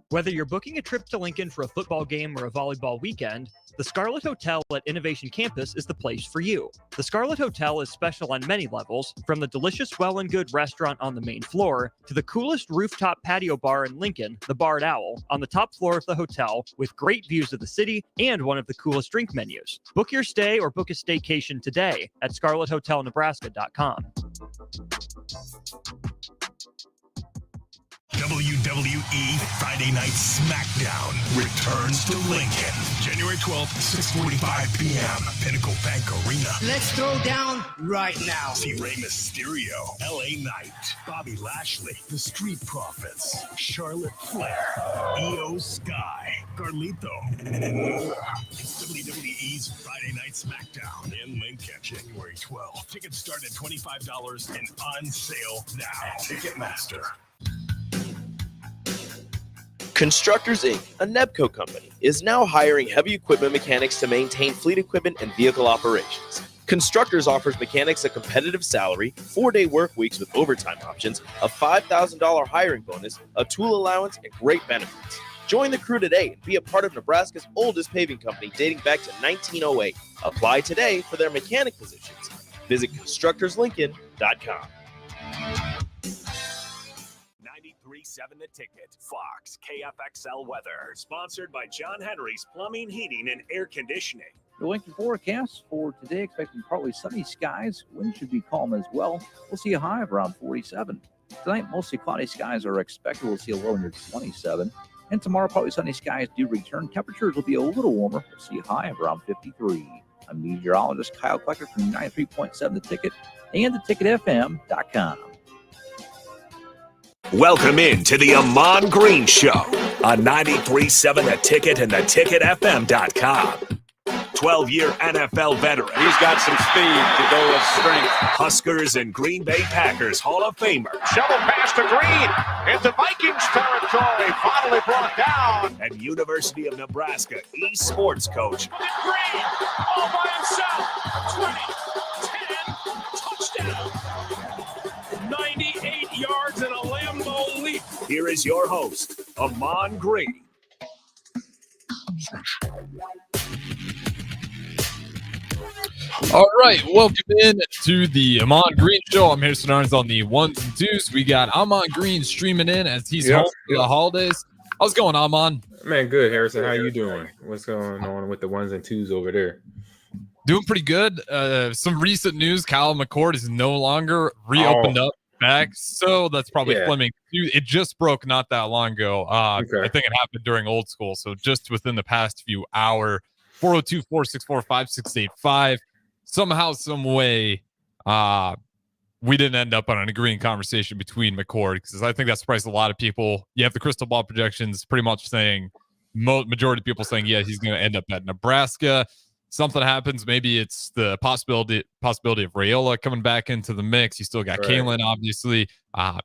Whether you're booking a trip to Lincoln for a football game or a volleyball weekend, the Scarlet Hotel at Innovation Campus is the place for you. The Scarlet Hotel is special on many levels, from the delicious Well and Good restaurant on the main floor to the coolest rooftop patio bar in Lincoln, the Barred Owl, on the top floor of the hotel with great views of the city and one of the coolest drink menus. Book your stay or book a staycation today at scarlethotelnebraska.com. WWE Friday Night SmackDown returns to Lincoln, January 12th, 6:45 p.m. Pinnacle Bank Arena. Let's throw down right now. See Rey Mysterio, LA Knight, Bobby Lashley, The Street Profits, Charlotte Flair, Io Sky, Carlito, and more. It's WWE's Friday Night SmackDown in Lincoln, January 12th. Tickets start at $25 and on sale now at Ticketmaster. Constructors Inc., a Nebco company, is now hiring heavy equipment mechanics to maintain fleet equipment and vehicle operations. Constructors offers mechanics a competitive salary, 4-day work weeks with overtime options, a $5,000 hiring bonus, a tool allowance, and great benefits. Join the crew today and be a part of Nebraska's oldest paving company dating back to 1908. Apply today for their mechanic positions. Visit constructorslincoln.com. 93.7 The Ticket, Fox, KFXL weather, sponsored by John Henry's Plumbing, Heating, and Air Conditioning. The Lincoln forecast for today, expecting partly sunny skies. Wind should be calm as well. We'll see a high of around 47. Tonight, mostly cloudy skies are expected. We'll see a low near 27. And tomorrow, partly sunny skies do return. Temperatures will be a little warmer. We'll see a high of around 53. I'm meteorologist Kyle Klecker from 93.7 The Ticket and theticketfm.com. Welcome in to the Ahman Green Show on 93.7 The Ticket and theticketfm.com. 12-year NFL veteran. He's got some speed to go with strength. Huskers and Green Bay Packers Hall of Famer. Shovel pass to Green into Vikings territory. Finally brought down. And University of Nebraska eSports coach. Green all by himself. 20, 10, touchdown. 98 yards and a Lambeau leap. Here is your host, Ahman Green. All right, welcome in to the Ahman Green Show. I'm Harrison Arns on the ones and twos. We got Ahman Green streaming in as he's home for the holidays. How's it going, Ahman? Man, good, Harrison. How you doing? What's going on with the ones and twos over there? Doing pretty good. Some recent news: Kyle McCord is no longer reopened up back, so that's probably Fleming. It just broke not that long ago. I think it happened during old school, so just within the past few hours. 402-464-5685. Somehow, some way, we didn't end up on an agreeing conversation between McCord, because I think that surprised a lot of people. You have the crystal ball projections pretty much saying, majority of people saying, yeah, he's going to end up at Nebraska. Something happens. Maybe it's the possibility of Raiola coming back into the mix. You still got Kalen, obviously.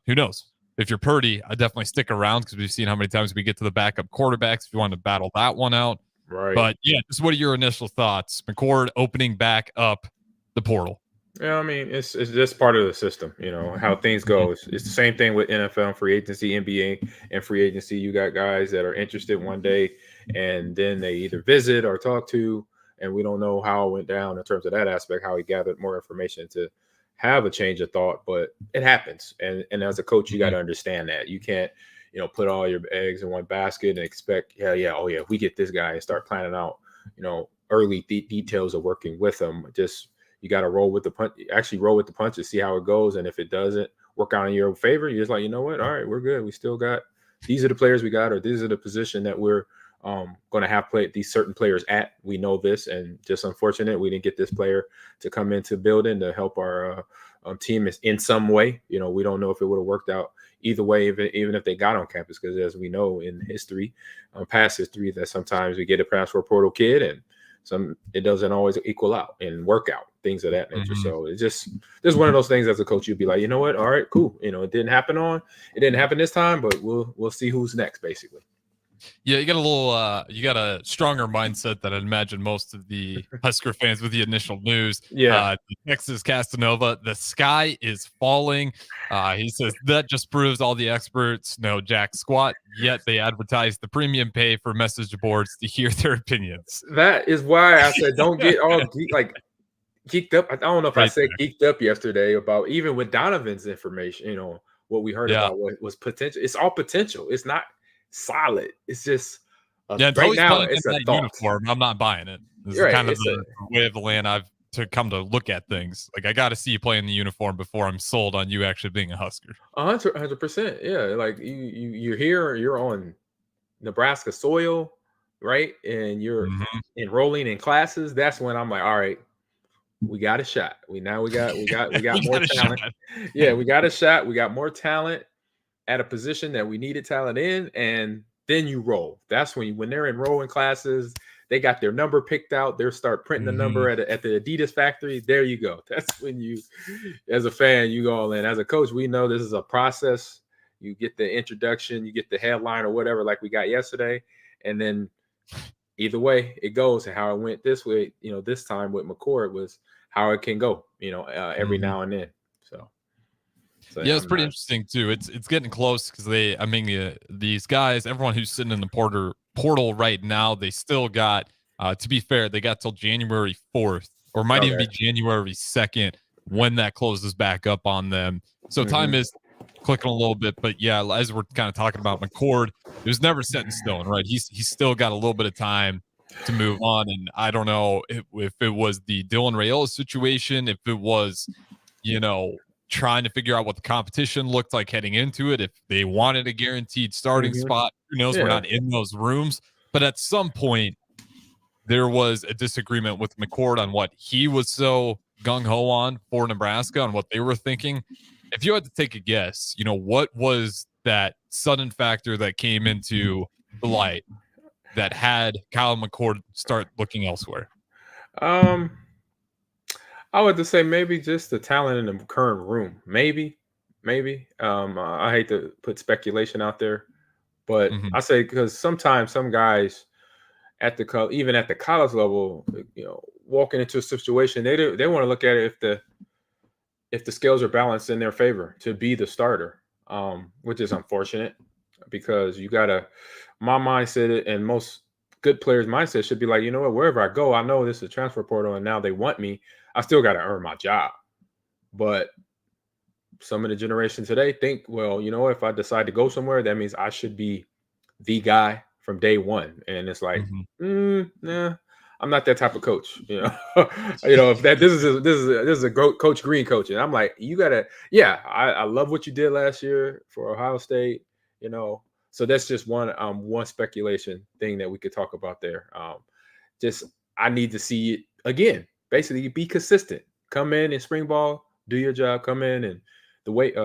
Who knows? If you're Purdy, I definitely stick around, because we've seen how many times we get to the backup quarterbacks if you want to battle that one out. Right. But yeah, just what are your initial thoughts? McCord opening back up the portal. Yeah, I mean, it's just part of the system, you know, how things go. It's the same thing with NFL and free agency, NBA and free agency. You got guys that are interested one day, and then they either visit or talk to, and we don't know how it went down in terms of that aspect, how he gathered more information to have a change of thought, but it happens. And as a coach, you got to understand that. You can't, put all your eggs in one basket and expect, if we get this guy and start planning out, early details of working with him. Just, you got to roll with the punches, see how it goes. And if it doesn't work out in your favor, you're just like, you know what? All right, we're good. We still got, these are the players we got, or these are the position that we're going to have played these certain players at. We know this, and just unfortunate we didn't get this player to come into the building to help our team in some way. We don't know if it would have worked out either way, even if they got on campus, because as we know in history, past history, that sometimes we get a transfer portal kid and it doesn't always equal out and work out, things of that nature. So it's just one of those things as a coach, you'd be like, you know what? All right, cool. It didn't happen this time, but we'll see who's next, basically. Yeah, you got a stronger mindset than I'd imagine most of the Husker fans with the initial news. Yeah. Texas Casanova, the sky is falling. He says that just proves all the experts know jack squat, yet they advertise the premium pay for message boards to hear their opinions. That is why I said don't get all geeked up. I don't know if I Right said there. geeked up yesterday about even with Donovan's information, what we heard Yeah. about what was potential. It's all potential. It's not solid. It's just Until right he's now playing it's in a that thought. uniform, I'm not buying it. This is Right. kind of It's the way of the land I've to come to look at things. Like I got to see you play in the uniform before I'm sold on you actually being a Husker. 100%. Yeah, like you're here, you're on Nebraska soil, right? And you're Mhm. enrolling in classes. That's when I'm like, all right, we got a shot. We got We more got a talent. shot. Yeah, we got a shot. We got more talent at a position that we needed talent in, and then you roll. That's when they're enrolling classes, they got their number picked out. They start printing the number at the Adidas factory. There you go. That's when you, as a fan, you go all in. As a coach, we know this is a process. You get the introduction, you get the headline or whatever, like we got yesterday, and then either way it goes. And how it went this way, this time with McCord was how it can go. Every now and then. So yeah, it's pretty interesting too. It's getting close because these guys, everyone who's sitting in the portal right now, they still got. To be fair, they got till January 4th, or might even be January 2nd when that closes back up on them. So time is clicking a little bit, but yeah, as we're kind of talking about McCord, it was never set in stone, right? He's still got a little bit of time to move on, and I don't know if it was the Dylan Raiola situation, if it was, trying to figure out what the competition looked like heading into it, if they wanted a guaranteed starting spot. Who knows? Yeah. We're not in those rooms, but at some point there was a disagreement with McCord on what he was so gung-ho on for Nebraska, on what they were thinking. If you had to take a guess, what was that sudden factor that came into the light that had Kyle McCord start looking elsewhere? I would just say maybe just the talent in the current room. Maybe. I hate to put speculation out there, but I say because sometimes some guys even at the college level, walking into a situation, they want to look at it if the scales are balanced in their favor to be the starter, which is unfortunate because my mindset and most good players' mindset should be like, wherever I go, I know this is a transfer portal and now they want me. I still got to earn my job. But some of the generation today think, well, if I decide to go somewhere, that means I should be the guy from day one. And it's like, nah, I'm not that type of coach. If this is a Coach Green coaching. I'm like, you gotta, I love what you did last year for Ohio State. So that's just one speculation thing that we could talk about there. I need to see it again. Basically, be consistent. Come in spring ball, do your job. Come in and the weight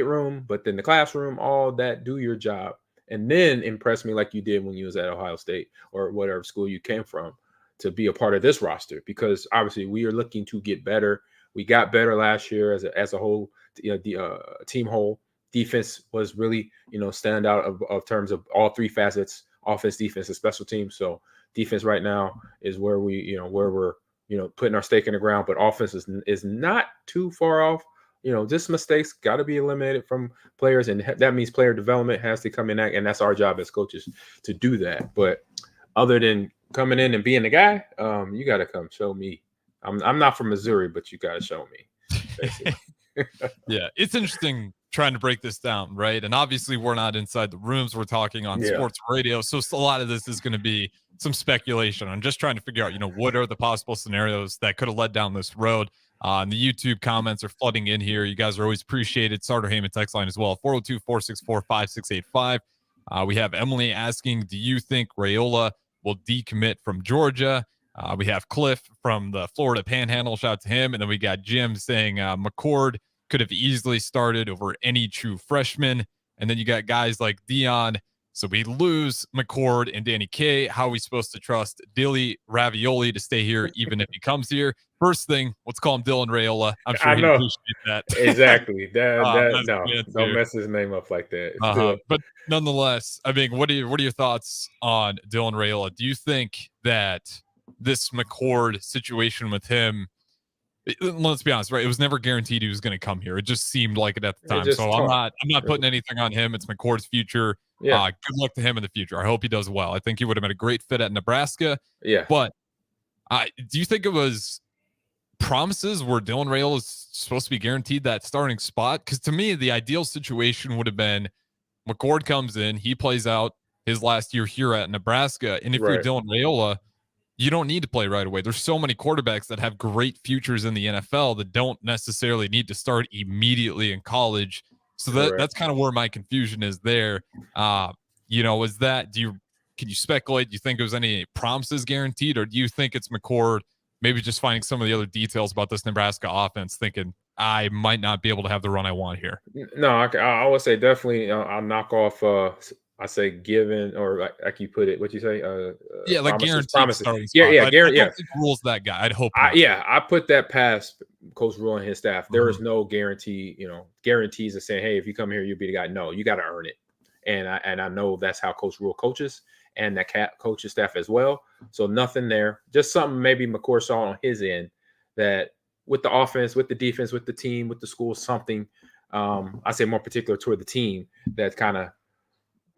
room, but then the classroom, all that. Do your job, and then impress me like you did when you was at Ohio State or whatever school you came from to be a part of this roster. Because obviously, we are looking to get better. We got better last year as a whole, the team whole. Defense was really, stand out of terms of all three facets: offense, defense, and special teams. So defense right now is where we're putting our stake in the ground, but offense is not too far off. Just mistakes got to be eliminated from players, and that means player development has to come in, and that's our job as coaches to do that. But other than coming in and being the guy, you got to come show me. I'm not from Missouri, but you got to show me. Basically. Yeah, it's interesting trying to break this down, right? And obviously we're not inside the rooms, we're talking on sports radio, so a lot of this is going to be some speculation. I'm just trying to figure out, what are the possible scenarios that could have led down this road. And the YouTube comments are flooding in here. You guys are always appreciated. Sartor Heyman text line as well, 402-464-5685. We have Emily asking, do you think Raiola will decommit from Georgia? We have Cliff from the Florida Panhandle. Shout out to him. And then we got Jim saying McCord could have easily started over any true freshman. And then you got guys like Dion So we lose McCord and Danny K. How are we supposed to trust Dilly Ravioli to stay here even if he comes here? First thing, let's call him Dylan Rayola. I'm sure I he'd know. appreciate that. Exactly. That's No, the don't answer. mess his name up like that. Still, But nonetheless, I mean, what are your thoughts on Dylan Rayola? Do you think that this McCord situation with him, let's be honest, right? It was never guaranteed he was going to come here. It just seemed like it at the it time. just So talk. I'm not putting anything on him. It's McCord's future. Yeah, Good luck to him in the future. I hope he does well. I think he would have been a great fit at Nebraska. yeah. But do you think it was promises where Dylan Rayola is supposed to be guaranteed that starting spot? Because to me, the ideal situation would have been McCord comes in, he plays out his last year here at Nebraska. And if you're Right. Dylan Rayola, you don't need to play right away. There's so many quarterbacks that have great futures in the NFL that don't necessarily need to start immediately in college. So that's kind of where my confusion is there. Is that can you speculate? Do you think there was any promises guaranteed, or do you think it's McCord maybe just finding some of the other details about this Nebraska offense, thinking I might not be able to have the run I want here? No, I would say definitely. I'll knock off. I say given, or like you put it. What you say? Yeah, like Promises. guaranteed starting Yeah, spot. yeah, I Gary. Yeah, don't think Rule's that guy. I'd hope not. I put that past Coach Rule and his staff. There is Mhm. no guarantee. Guarantees of saying, "Hey, if you come here, you'll be the guy." No, you got to earn it. And I know that's how Coach Rule coaches, and that coaches staff as well. So nothing there. Just something maybe McCord saw on his end that with the offense, with the defense, with the team, with the school, something. I say more particular toward the team that kind of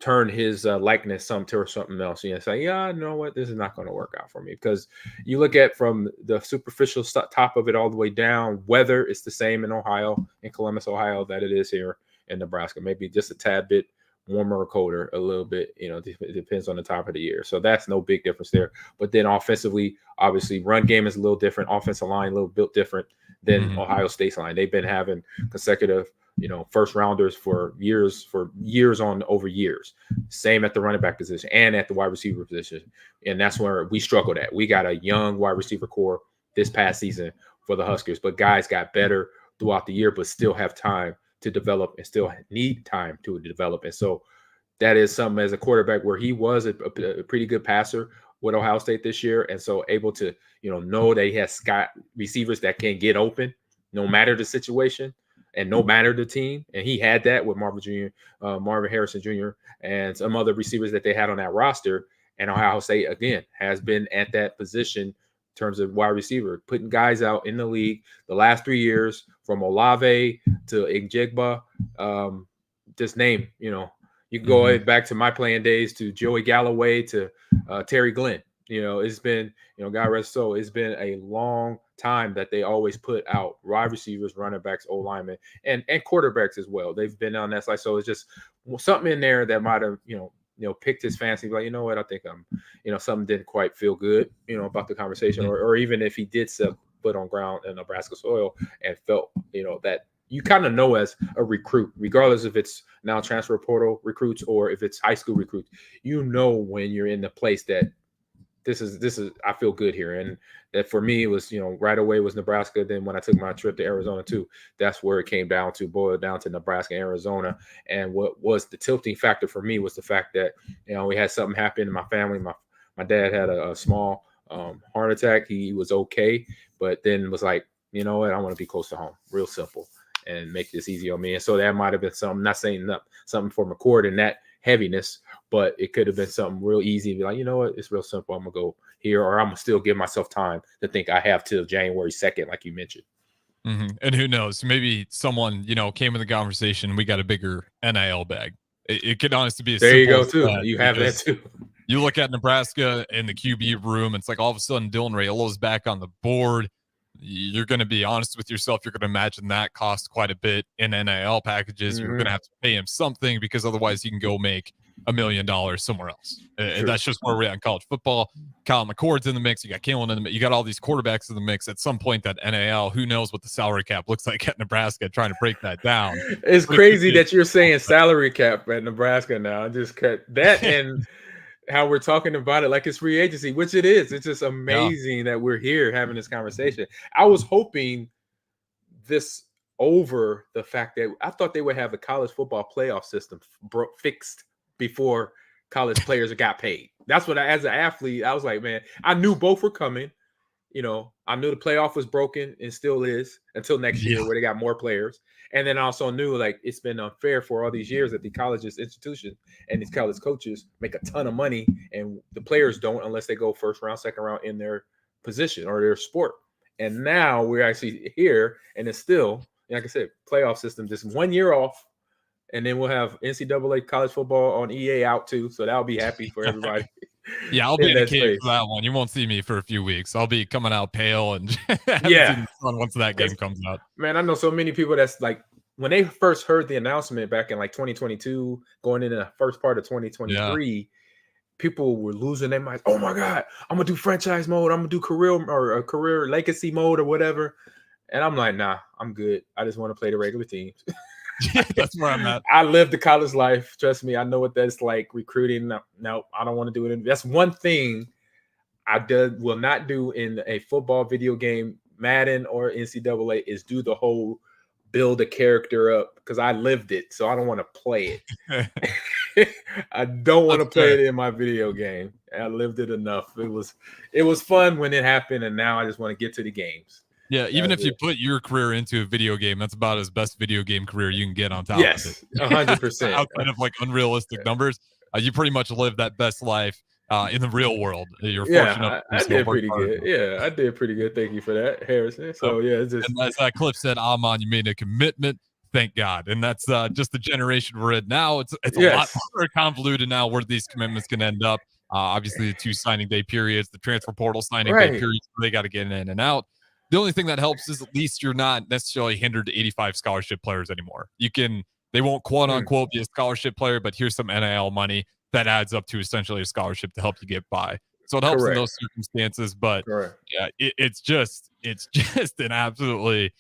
turn his likeness to something else. Say, yeah, you know what, this is not going to work out for me, because you look at from the superficial top of it all the way down. Weather is the same in Columbus, Ohio, that it is here in Nebraska. Maybe just a tad bit warmer or colder, a little bit. It depends on the time of the year. So that's no big difference there. But then offensively, obviously, run game is a little different. Offensive line a little bit different than Ohio State's line. They've been having consecutive first rounders for years on over years. Same at the running back position and at the wide receiver position. And that's where we struggled at. We got a young wide receiver core this past season for the Huskers, but guys got better throughout the year, but still have time to develop and still need time to develop. And so that is something as a quarterback where he was a pretty good passer with Ohio State this year. And so able to, know that he has got receivers that can get open no matter the situation and no matter the team. And he had that with Marvin Harrison Jr. and some other receivers that they had on that roster. And Ohio State, again, has been at that position in terms of wide receiver, putting guys out in the league the last 3 years, from Olave to Njigba. Just name, you can go back to my playing days, to Joey Galloway, to Terry Glenn. It's been, God rest his soul, it's been a long time that they always put out wide receivers, running backs, O-linemen, and quarterbacks as well. They've been on that side. So it's just something in there that might have, picked his fancy. Like, you know what, I think something didn't quite feel good, about the conversation, or even if he did set foot on ground in Nebraska soil and felt, that you kind of know as a recruit, regardless if it's now transfer portal recruits or if it's high school recruits, when you're in the place that this is I feel good here. And that for me, it was, right away was Nebraska. Then when I took my trip to Arizona too, that's where it came down to, boiled down to Nebraska and Arizona. And what was the tilting factor for me was the fact that, we had something happen in my family. My dad had a small heart attack. He was okay, but then was like, you know what, I want to be close to home, real simple, and make this easy on me. And so that might have been something, not saying something for McCord and that heaviness, but it could have been something real easy. Be like, you know what, it's real simple. I'm gonna go here, or I'm gonna still give myself time to think I have till January 2nd, like you mentioned. And who knows? Maybe someone, came in the conversation. We got a bigger NIL bag. It could honestly be as there you simple go as too. that, You have that too. You look at Nebraska in the QB room, it's like all of a sudden Dylan Raiola's back on the board. You're going to be honest with yourself. You're going to imagine that costs quite a bit in NIL packages. You're going to have to pay him something, because otherwise he can go make $1 million somewhere else. And that's just where we're at in college football. Kyle McCord's in the mix. You got Kalen in the mix. You got all these quarterbacks in the mix. At some point, that NIL, who knows what the salary cap looks like at Nebraska, trying to break that down. It's crazy that you're saying salary cap at Nebraska now. I just cut that and how we're talking about it like it's free agency, which it is. It's just amazing that we're here having this conversation. I was hoping this over the fact that I thought they would have the college football playoff system fixed before college players got paid. That's what as an athlete, I was like, man, I knew both were coming. I knew the playoff was broken and still is until next year where they got more players. And then I also knew like it's been unfair for all these years that the colleges, institutions, and these college coaches make a ton of money and the players don't unless they go first round, second round in their position or their sport. And now we're actually here and it's still, like I said, playoff system, just 1 year off. And then we'll have NCAA college football on EA out too. So that'll be happy for everybody. Yeah, I'll be in a cave for that one. You won't see me for a few weeks. I'll be coming out pale and haven't seen the sun once that game comes out. Man, I know so many people that's like when they first heard the announcement back in like 2022, going into the first part of 2023, people were losing their minds. Oh my God, I'm gonna do franchise mode, I'm gonna do career or career legacy mode or whatever. And I'm like, nah, I'm good. I just want to play the regular teams. That's where I'm at. I lived the college life. Trust me, I know what that's like. Recruiting. No, I don't want to do it. That's one thing I will not do in a football video game, Madden or NCAA, is do the whole build a character up because I lived it. So I don't want to play it. I don't want to play it in my video game. I lived it enough. It was fun when it happened, and now I just want to get to the games. Yeah, even if you put your career into a video game, that's about as best video game career you can get on top of it. 100%. Outside of like unrealistic numbers, you pretty much live that best life in the real world. You're fortunate. I did pretty good. Yeah, I did pretty good. Thank you for that, Harrison. So it's just and as that clip said, Ahman, you made a commitment. Thank God. And that's just the generation we're in now. It's a lot more convoluted now where these commitments can end up. Obviously, the 2 signing day periods, the transfer portal signing day periods, they got to get in and out. The only thing that helps is at least you're not necessarily hindered to 85 scholarship players anymore. They won't quote unquote be a scholarship player, but here's some NIL money that adds up to essentially a scholarship to help you get by. So it helps in those circumstances, but yeah, it's just an absolutely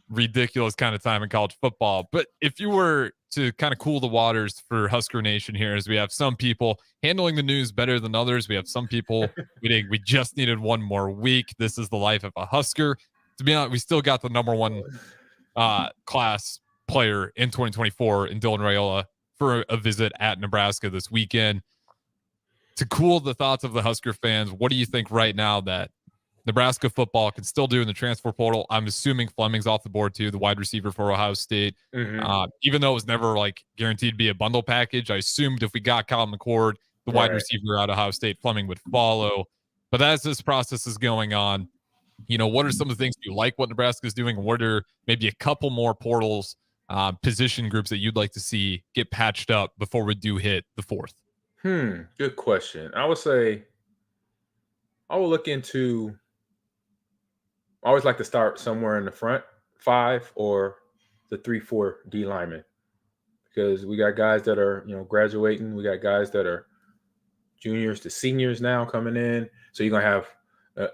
ridiculous kind of time in college football. But if you were to kind of cool the waters for Husker Nation here, as we have some people handling the news better than others. We have some people we just needed one more week. This is the life of a Husker. To be honest, we still got the number 1 class player in 2024 in Dylan Raiola for a visit at Nebraska this weekend. To cool the thoughts of the Husker fans, what do you think right now that Nebraska football can still do in the transfer portal? I'm assuming Fleming's off the board too, the wide receiver for Ohio State. Even though it was never like guaranteed to be a bundle package, I assumed if we got Kyle McCord, the wide receiver out of Ohio State, Fleming would follow. But as this process is going on, what are some of the things you like what Nebraska is doing? What are maybe a couple more portals, position groups that you'd like to see get patched up before we do hit the 4th? Good question. I would say I would look into. I always like to start somewhere in the front 5 or the 3-4 D linemen because we got guys that are, graduating. We got guys that are juniors to seniors now coming in. So you're going to have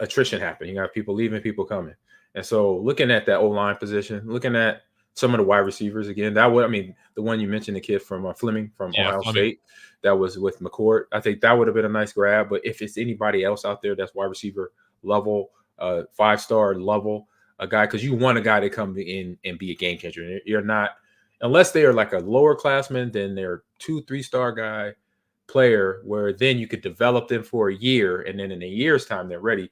attrition happen. You're going to have people leaving, people coming. And so looking at that O-line position, looking at some of the wide receivers again, the one you mentioned, the kid from Fleming from Ohio State, that was with McCord. I think that would have been a nice grab. But if it's anybody else out there that's wide receiver level, 5-star level, a guy, because you want a guy to come in and be a game changer. You're not, unless they are like a lower classman, then they're 2-3-star guy player where then you could develop them for a year. And then in a year's time, they're ready.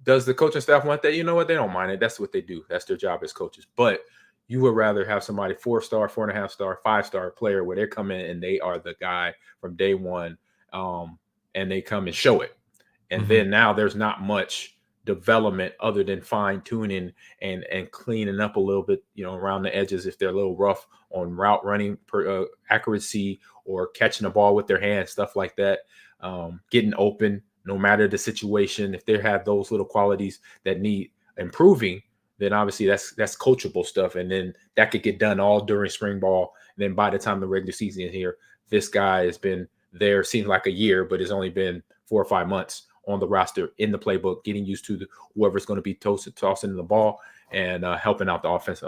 Does the coaching staff want that? You know what? They don't mind it. That's what they do. That's their job as coaches. But you would rather have somebody 4-star, 4.5-star, 5-star player where they come in and they are the guy from day one, and they come and show it. And then now there's not much development other than fine tuning and cleaning up a little bit, around the edges if they're a little rough on route running accuracy or catching the ball with their hands, stuff like that. Getting open, no matter the situation. If they have those little qualities that need improving, then obviously that's coachable stuff, and then that could get done all during spring ball. And then by the time the regular season is here, this guy has been there, seems like a year, but it's only been 4 or 5 months on the roster, in the playbook, getting used to whoever's going to be tossing the ball and helping out the offense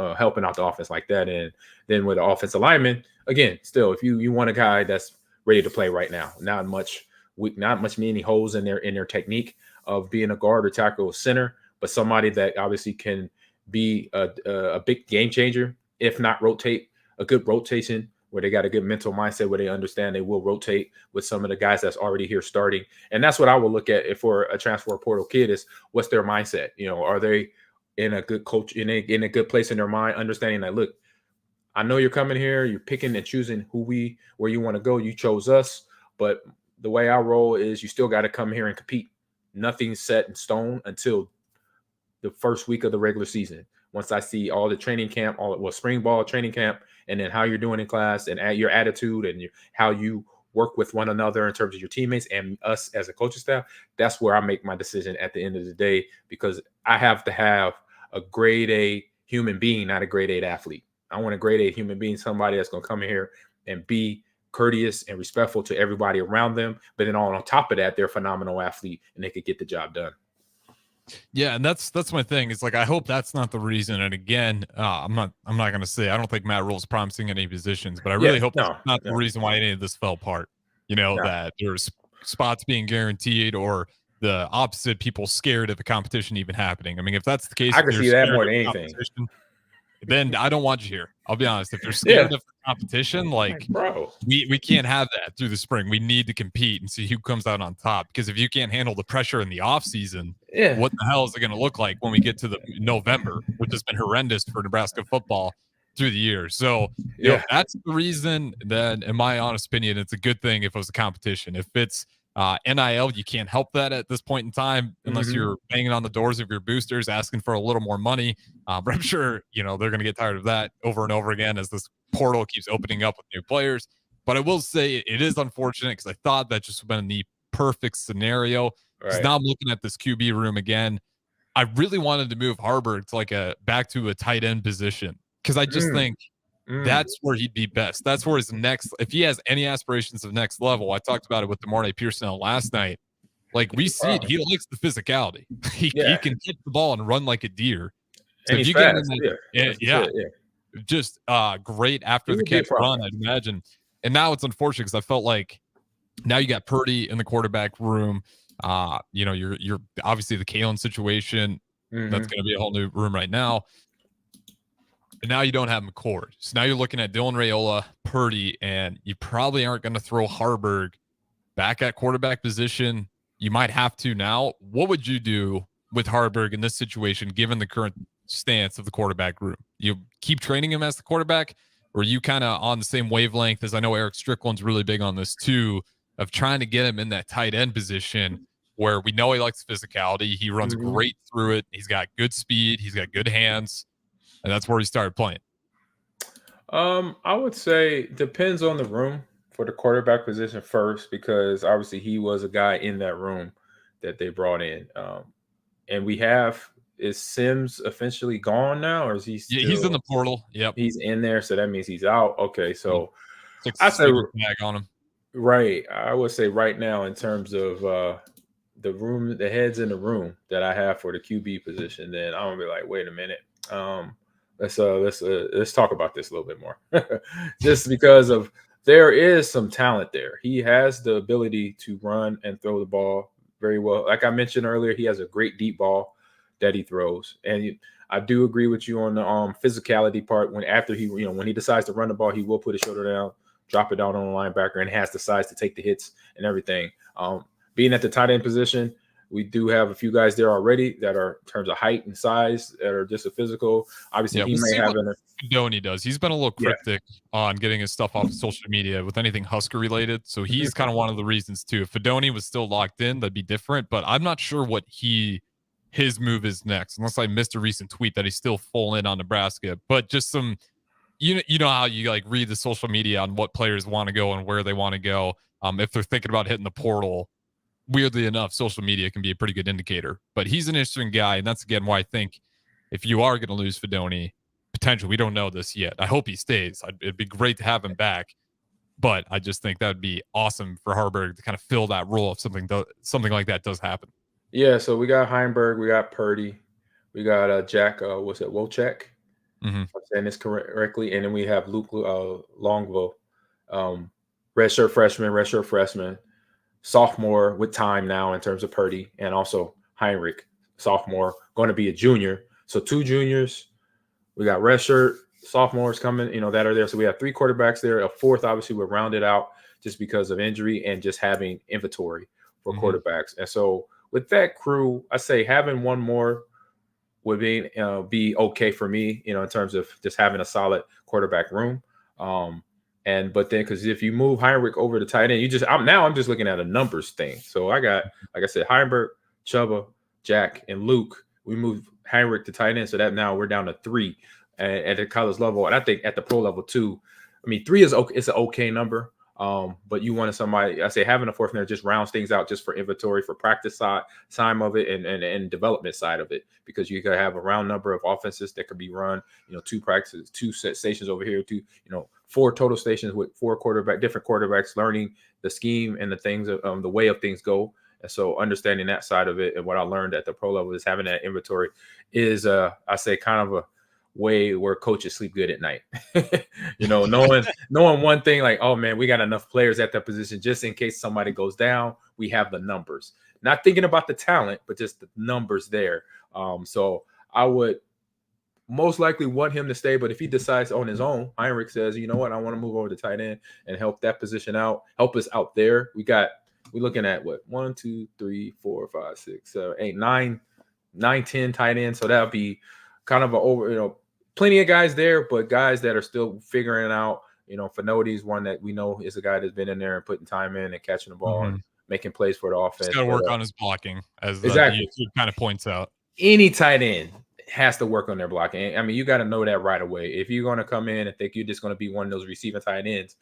like that. And then with the offensive lineman, again, still, if you want a guy that's ready to play right now, not much many holes in their technique of being a guard or tackle or center, but somebody that obviously can be a big game changer, if not rotate, a good rotation where they got a good mental mindset, where they understand they will rotate with some of the guys that's already here starting. And that's what I will look at for a transfer portal kid is what's their mindset? You know, are they in a good coach, in a good place in their mind, understanding that, look, I know you're coming here, you're picking and choosing where you want to go. You chose us, but the way I roll is you still got to come here and compete. Nothing's set in stone until the first week of the regular season. Once I see all the training camp, spring ball training camp, and then how you're doing in class and your attitude and how you work with one another in terms of your teammates and us as a coaching staff, that's where I make my decision at the end of the day, because I have to have a grade A human being, not a grade A athlete. I want a grade A human being, somebody that's going to come in here and be courteous and respectful to everybody around them. But then on top of that, they're a phenomenal athlete and they could get the job done. Yeah, and that's my thing. It's like, I hope that's not the reason. And again, I'm not going to say I don't think Matt Rule's promising any positions, but I really hope that's not the reason why any of this fell apart. You know, that there's spots being guaranteed, or the opposite, people scared of the competition even happening. I mean, if that's the case, I can see that more than anything. Then I don't want you here. I'll be honest. If you're scared of the competition, like, bro, we can't have that through the spring. We need to compete and see who comes out on top. Because if you can't handle the pressure in the off season, what the hell is it going to look like when we get to the November, which has been horrendous for Nebraska football through the year? So, you know, that's the reason. Then, in my honest opinion, it's a good thing if it was a competition. If it's NIL, you can't help that at this point in time unless you're banging on the doors of your boosters asking for a little more money. But I'm sure, you know, they're going to get tired of that over and over again as this portal keeps opening up with new players. But I will say it is unfortunate, because I thought that just would have been the perfect scenario. Because now I'm looking at this QB room again. I really wanted to move Harburg to back to a tight end position, because I just think that's where he'd be best. That's where his next, if he has any aspirations of next level. I talked about it with DeMarne Pearson last night. Like, we see it. He likes the physicality. He can hit the ball and run like a deer. So and if he's you fast. get just great after the catch run, I'd imagine. And now it's unfortunate, because I felt like now you got Purdy in the quarterback room. You know, you're obviously the Kalen situation. That's going to be a whole new room right now. And now you don't have McCord. So now you're looking at Dylan Raiola, Purdy, and you probably aren't going to throw Harburg back at quarterback position. You might have to now. What would you do with Harburg in this situation, given the current stance of the quarterback room? You keep training him as the quarterback, or are you kind of on the same wavelength as, I know Eric Strickland's really big on this too, of trying to get him in that tight end position where we know he likes physicality. He runs great through it. He's got good speed. He's got good hands. And that's where he started playing. I would say depends on the room for the quarterback position first, because obviously he was a guy in that room that they brought in. And is Sims officially gone now, or is he still? Yeah, he's in the portal. Yep. He's in there, so that means he's out. Okay, so I say tag on him. Right. I would say right now, in terms of the room, the heads in the room that I have for the QB position, then I'm gonna be like, wait a minute. Let's talk about this a little bit more. Just because of there is some talent there. He has the ability to run and throw the ball very well. Like I mentioned earlier, he has a great deep ball that he throws. And I do agree with you on the physicality part. When he decides to run the ball, he will put his shoulder down, drop it down on the linebacker, and has the size to take the hits and everything. Being at the tight end position, we do have a few guys there already that are, in terms of height and size, that are just a physical. Obviously, he may have Fedoni does. He's been a little cryptic on getting his stuff off of social media with anything Husker related. So he's kind of one of the reasons too. If Fedoni was still locked in, that'd be different. But I'm not sure what his move is next, unless I missed a recent tweet that he's still full in on Nebraska. But just some, you know how you like read the social media on what players want to go and where they want to go. If they're thinking about hitting the portal. Weirdly enough, social media can be a pretty good indicator, but he's an interesting guy. And that's again why I think if you are going to lose Fedoni, potentially, we don't know this yet. I hope he stays. It'd be great to have him back, but I just think that would be awesome for Harburg to kind of fill that role if something like that does happen. Yeah. So we got Heinberg, we got Purdy, we got Jack. What's it? Wolchek. If I'm saying this correctly, and then we have Luke Longvo, redshirt freshman. Sophomore with time now in terms of Purdy, and also Heinrich, sophomore, going to be a junior. So 2 juniors. We got redshirt sophomores coming, that are there. So we have 3 quarterbacks there. A 4th, obviously, we're rounded out just because of injury and just having inventory for quarterbacks. And so with that crew, I say having one more would be okay for me, in terms of just having a solid quarterback room. But then because if you move Heinrich over to tight end, I'm just looking at a numbers thing. So I got, like I said, Heinberg, Chuba, Jack, and Luke. We moved Heinrich to tight end, so that now we're down to 3 at the college level, and I think at the pro level too. I mean, 3 is okay, it's an okay number. But you wanted somebody, I say having a 4th in there just rounds things out just for inventory, for practice side of it and development side of it, because you could have a round number of offenses that could be run, 2 practices, 2 set stations over here, 4 total stations with 4 different quarterbacks learning the scheme and the things of the way of things go. And so understanding that side of it, and what I learned at the pro level is having that inventory is, I say, kind of a way where coaches sleep good at night. Knowing one thing, like, oh man, we got enough players at that position just in case somebody goes down. We have the numbers. Not thinking about the talent, but just the numbers there. So I would most likely want him to stay, but if he decides on his own, Heinrich says, you know what, I want to move over to tight end and help that position out, help us out there. We're looking at what, 1, 2, 3, 4, 5, 6, 7, 8, 9, 10 tight ends. So that'll be kind of plenty of guys there, but guys that are still figuring it out. Finodi's one that we know is a guy that's been in there and putting time in and catching the ball and making plays for the offense. He's got to work on his blocking, as exactly YouTube kind of points out. Any tight end has to work on their blocking. I mean, you got to know that right away. If you're going to come in and think you're just going to be one of those receiving tight ends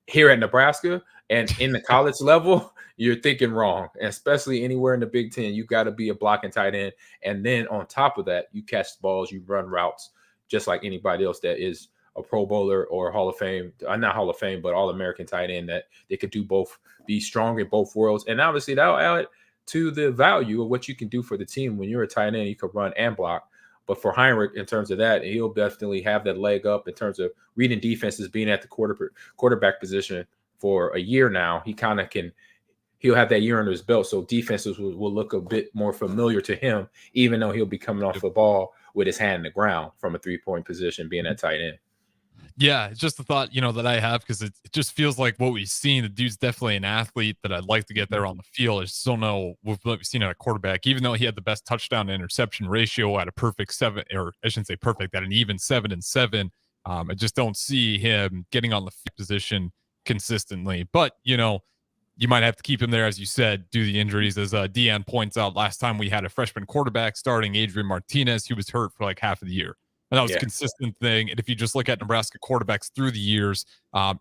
here at Nebraska and in the college level, you're thinking wrong. And especially anywhere in the Big Ten, you got to be a blocking tight end. And then on top of that, you catch balls, you run routes, just like anybody else that is a Pro Bowler or Hall of Fame, not Hall of Fame, but All-American tight end, that they could do both, be strong in both worlds. And obviously that'll add to the value of what you can do for the team. When you're a tight end, you can run and block. But for Heinrich, in terms of that, he'll definitely have that leg up in terms of reading defenses, being at the quarterback position for a year now. He'll have that year under his belt. So defenses will look a bit more familiar to him, even though he'll be coming off the ball with his hand in the ground from a 3-point position, being at tight end. Yeah, it's just the thought, that I have, because it just feels like what we've seen. The dude's definitely an athlete that I'd like to get there on the field. I just don't know what we've seen at a quarterback, even though he had the best touchdown to interception ratio at a perfect 7, or I shouldn't say perfect, at an even 7-7. I just don't see him getting on the field position consistently. But, you might have to keep him there, as you said, due to the injuries. As Deanne points out, last time we had a freshman quarterback starting, Adrian Martinez, he was hurt for like half of the year. And that was a consistent thing. And if you just look at Nebraska quarterbacks through the years,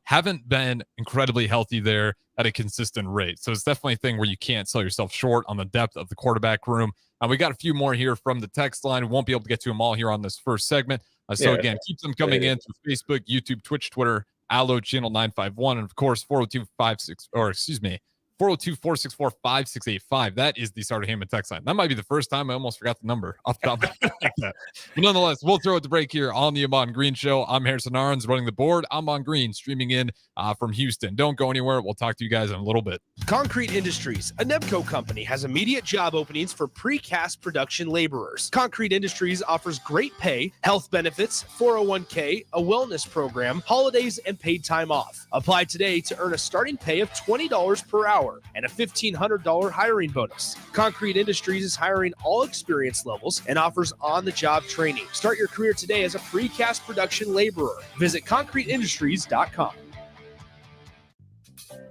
haven't been incredibly healthy there at a consistent rate. So it's definitely a thing where you can't sell yourself short on the depth of the quarterback room. We got a few more here from the text line. We won't be able to get to them all here on this first segment. Again, keep them coming in through Facebook, YouTube, Twitch, Twitter, Allo Channel 951, and of course 402-464-5685. That is the Starter Heyman text line. That might be the first time I almost forgot the number off the top of my head. But nonetheless, we'll throw it to break here on the Ahman Green Show. I'm Harrison Arns running the board. Ahman Green streaming in from Houston. Don't go anywhere. We'll talk to you guys in a little bit. Concrete Industries, a Nebco company, has immediate job openings for precast production laborers. Concrete Industries offers great pay, health benefits, 401k, a wellness program, holidays, and paid time off. Apply today to earn a starting pay of $20 per hour and a $1,500 hiring bonus. Concrete Industries is hiring all experience levels and offers on-the-job training. Start your career today as a precast production laborer. Visit concreteindustries.com.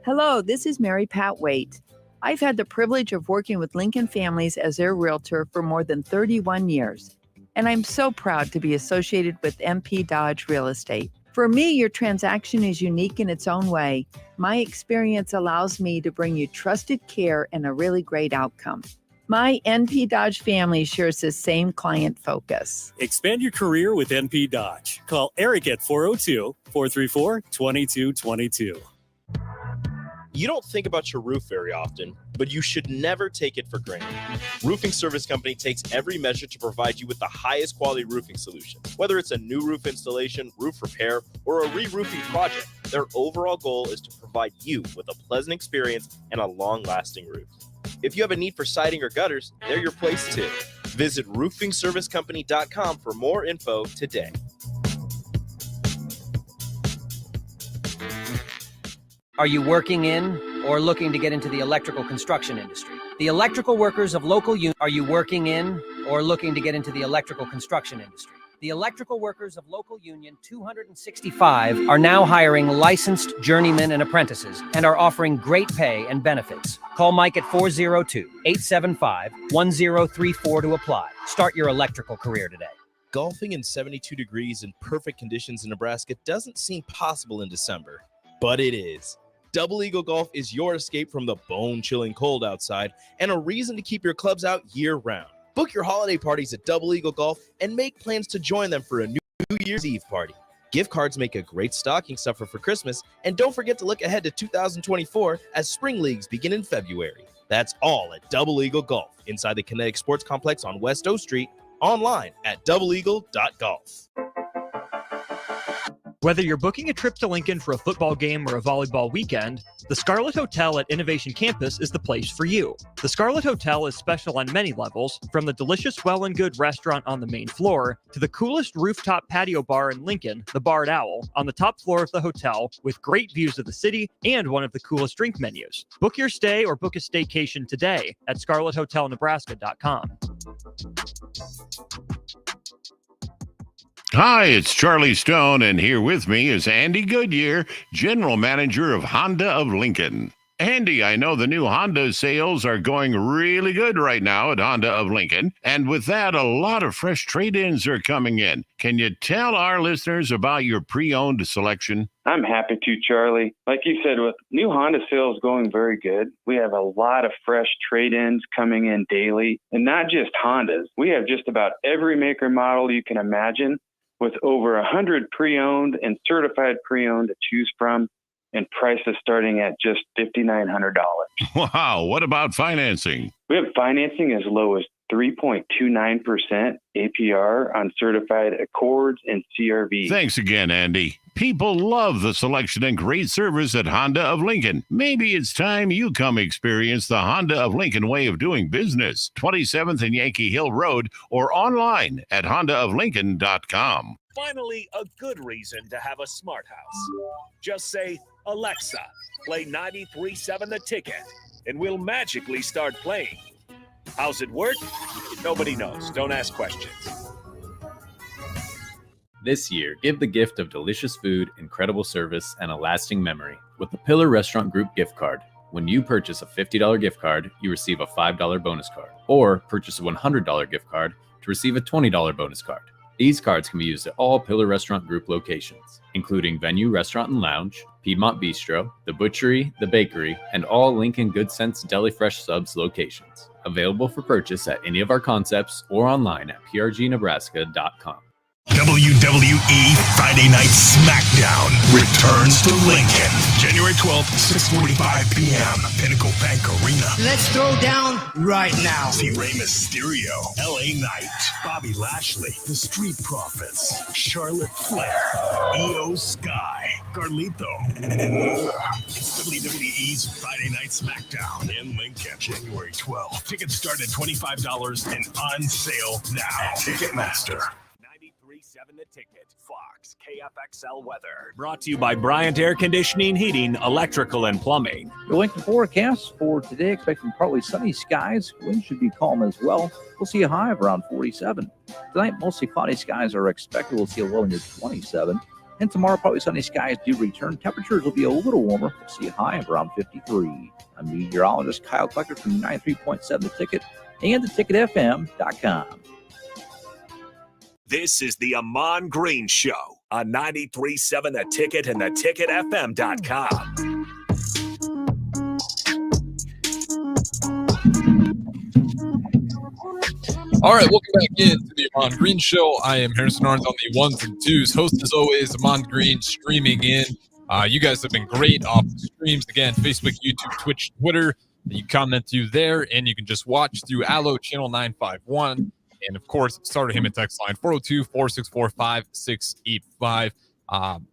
Hello, this is Mary Pat Waite. I've had the privilege of working with Lincoln Families as their realtor for more than 31 years, and I'm so proud to be associated with MP Dodge Real Estate. For me, your transaction is unique in its own way. My experience allows me to bring you trusted care and a really great outcome. My NP Dodge family shares the same client focus. Expand your career with NP Dodge. Call Eric at 402-434-2222. You don't think about your roof very often, but you should never take it for granted. Roofing Service Company takes every measure to provide you with the highest quality roofing solution. Whether it's a new roof installation, roof repair, or a re-roofing project, their overall goal is to provide you with a pleasant experience and a long-lasting roof. If you have a need for siding or gutters, they're your place too. Visit roofingservicecompany.com for more info today. Are you working in or looking to get into the electrical construction industry? The electrical workers of local union. Are you working in or looking to get into the electrical construction industry? The electrical workers of local union 265 are now hiring licensed journeymen and apprentices and are offering great pay and benefits. Call Mike at 402-875-1034 to apply. Start your electrical career today. Golfing in 72 degrees and perfect conditions in Nebraska doesn't seem possible in December, but it is. Double Eagle Golf is your escape from the bone-chilling cold outside and a reason to keep your clubs out year-round. Book your holiday parties at Double Eagle Golf and make plans to join them for a New Year's Eve party. Gift cards make a great stocking stuffer for Christmas, and don't forget to look ahead to 2024 as spring leagues begin in February. That's all at Double Eagle Golf inside the Kinetic Sports Complex on West O Street, online at doubleeagle.golf. Whether you're booking a trip to Lincoln for a football game or a volleyball weekend, the Scarlet Hotel at Innovation Campus is the place for you. The Scarlet Hotel is special on many levels, from the delicious Well and Good restaurant on the main floor to the coolest rooftop patio bar in Lincoln, the Barred Owl, on the top floor of the hotel with great views of the city and one of the coolest drink menus. Book your stay or book a staycation today at scarlethotelnebraska.com. Hi, it's Charlie Stone, and here with me is Andy Goodyear, General Manager of Honda of Lincoln. Andy, I know the new Honda sales are going really good right now at Honda of Lincoln, and with that, a lot of fresh trade-ins are coming in. Can you tell our listeners about your pre-owned selection? I'm happy to, Charlie. Like you said, with new Honda sales going very good, we have a lot of fresh trade-ins coming in daily, and not just Hondas. We have just about every maker model you can imagine, with over 100 pre-owned and certified pre-owned to choose from, and prices starting at just $5,900. Wow, what about financing? We have financing as low as 3.29% APR on certified Accords and CRV. Thanks again, Andy. People love the selection and great service at Honda of Lincoln. Maybe it's time you come experience the Honda of Lincoln way of doing business. 27th and Yankee Hill Road or online at hondaoflincoln.com. Finally, a good reason to have a smart house. Just say, Alexa, play 93.7 The Ticket, and we'll magically start playing. How's it work? Nobody knows. Don't ask questions. This year, give the gift of delicious food, incredible service, and a lasting memory with the Pillar Restaurant Group gift card. When you purchase a $50 gift card, you receive a $5 bonus card, or purchase a $100 gift card to receive a $20 bonus card. These cards can be used at all Pillar Restaurant Group locations, including Venue Restaurant and Lounge, Piedmont Bistro, The Butchery, The Bakery, and all Lincoln Good Sense Deli Fresh Subs locations. Available for purchase at any of our concepts or online at prgnebraska.com. WWE Friday Night SmackDown returns to Lincoln, January 12th, 6:45 p.m. Pinnacle Bank Arena. Let's throw down right now. See Rey Mysterio, LA Knight, Bobby Lashley, The Street Profits, Charlotte Flair, Io Sky, Carlito, and more. It's WWE's Friday Night SmackDown in Lincoln, January 12th. Tickets start at $25 and on sale now. Ticketmaster. 93.7 The Ticket, Fox, KFXL Weather. Brought to you by Bryant Air Conditioning, Heating, Electrical, and Plumbing. Your Lincoln forecast for today, expecting partly sunny skies. Wind should be calm as well. We'll see a high of around 47. Tonight, mostly cloudy skies are expected. We'll see a low near 27. And tomorrow, probably sunny skies do return. Temperatures will be a little warmer. We'll see a high of around 53. I'm meteorologist Kyle Klecker from 93.7 The Ticket and theticketfm.com. This is the Ahman Green Show on 93.7 The Ticket and theticketfm.com. All right, welcome back into the Ahman Green Show. I am Harrison Arns on the ones and twos. Host as always, Ahman Green streaming in. You guys have been great off the streams. Again, Facebook, YouTube, Twitch, Twitter. You comment through there, and you can just watch through Allo Channel 951. And, of course, Starter Him and text line 402-464-5685.